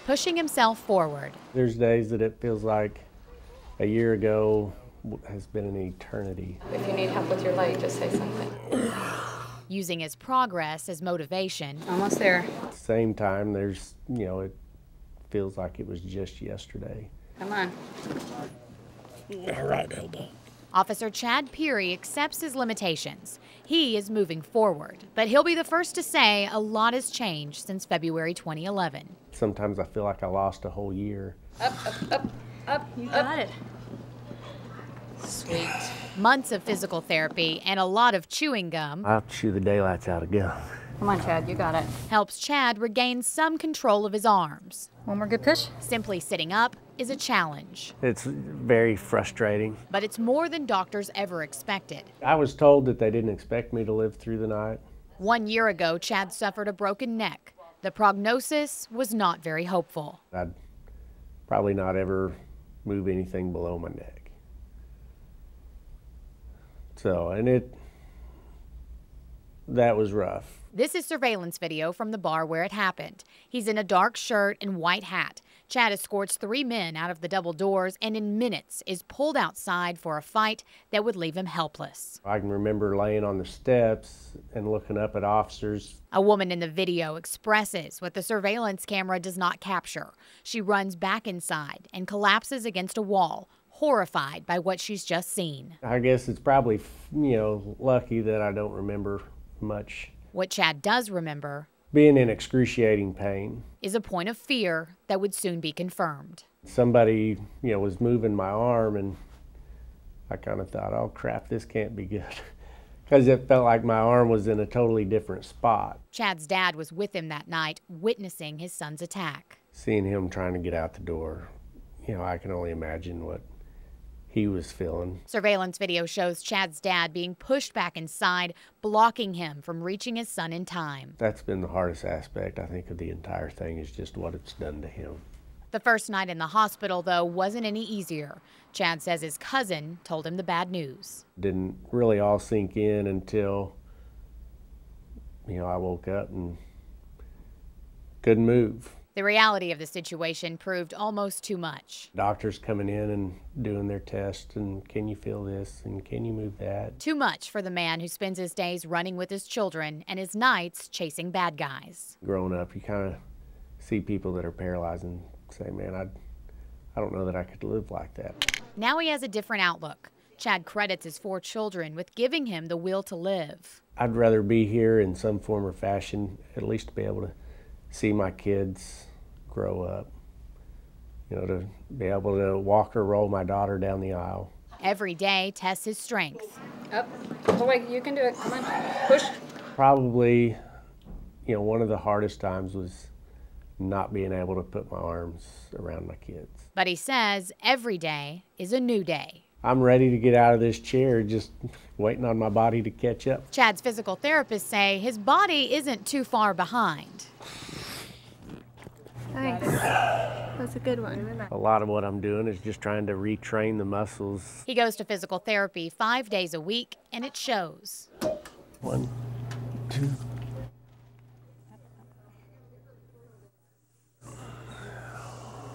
pushing himself forward. There's days that it feels like a year ago has been an eternity. If you need help with your leg, just say something. Using his progress as motivation. Almost there. At the same time, there's, it feels like it was just yesterday. Come on. All right, elbow. Officer Chad Peery accepts his limitations. He is moving forward, but he'll be the first to say a lot has changed since February 2011. Sometimes I feel like I lost a whole year. Up. You got it. Sweet. Months of physical therapy and a lot of chewing gum. I'll chew the daylights out of gum. Come on, Chad, you got it. Helps Chad regain some control of his arms. One more good push. Simply sitting up is a challenge. It's very frustrating. But it's more than doctors ever expected. I was told that they didn't expect me to live through the night. 1 year ago, Chad suffered a broken neck. The prognosis was not very hopeful. I'd probably not ever move anything below my neck. That was rough. This is surveillance video from the bar where it happened. He's in a dark shirt and white hat. Chad escorts 3 men out of the double doors and in minutes is pulled outside for a fight that would leave him helpless. I can remember laying on the steps and looking up at officers. A woman in the video expresses what the surveillance camera does not capture. She runs back inside and collapses against a wall, horrified by what she's just seen. I guess it's probably, lucky that I don't remember much. What Chad does remember, being in excruciating pain, is a point of fear that would soon be confirmed. Somebody, was moving my arm and I kind of thought, oh crap, this can't be good. Because it felt like my arm was in a totally different spot. Chad's dad was with him that night, witnessing his son's attack. Seeing him trying to get out the door, I can only imagine what he was feeling. Surveillance video shows Chad's dad being pushed back inside, blocking him from reaching his son in time. That's been the hardest aspect, I think, of the entire thing, is just what it's done to him. The first night in the hospital, though, wasn't any easier. Chad says his cousin told him the bad news. Didn't really all sink in until, I woke up and couldn't move. The reality of the situation proved almost too much. Doctors coming in and doing their tests and can you feel this and can you move that? Too much for the man who spends his days running with his children and his nights chasing bad guys. Growing up, you kind of see people that are paralyzed and say, man, I don't know that I could live like that. Now he has a different outlook. Chad credits his 4 children with giving him the will to live. I'd rather be here in some form or fashion, at least to be able to see my kids grow up, to be able to walk or roll my daughter down the aisle. Every day tests his strength. Up. Boy, you can do it. Come on. Push. Probably, one of the hardest times was not being able to put my arms around my kids. But he says every day is a new day. I'm ready to get out of this chair, just waiting on my body to catch up. Chad's physical therapists say his body isn't too far behind. Nice. That's a good one. A lot of what I'm doing is just trying to retrain the muscles. He goes to physical therapy 5 days a week, and it shows. 1, 2.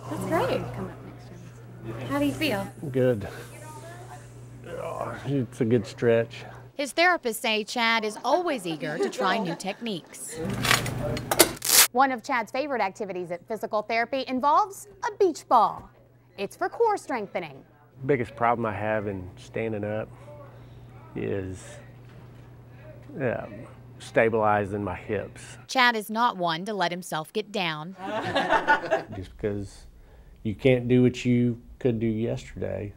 That's great. Come up next time. How do you feel? Good. Oh, it's a good stretch. His therapists say Chad is always eager to try new techniques. One of Chad's favorite activities at physical therapy involves a beach ball. It's for core strengthening. Biggest problem I have in standing up is stabilizing my hips. Chad is not one to let himself get down. Just because you can't do what you could do yesterday,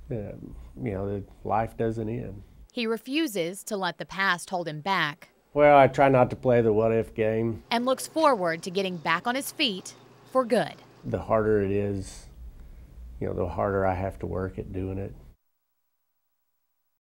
the life doesn't end. He refuses to let the past hold him back. Well, I try not to play the what-if game. And looks forward to getting back on his feet for good. The harder it is, the harder I have to work at doing it.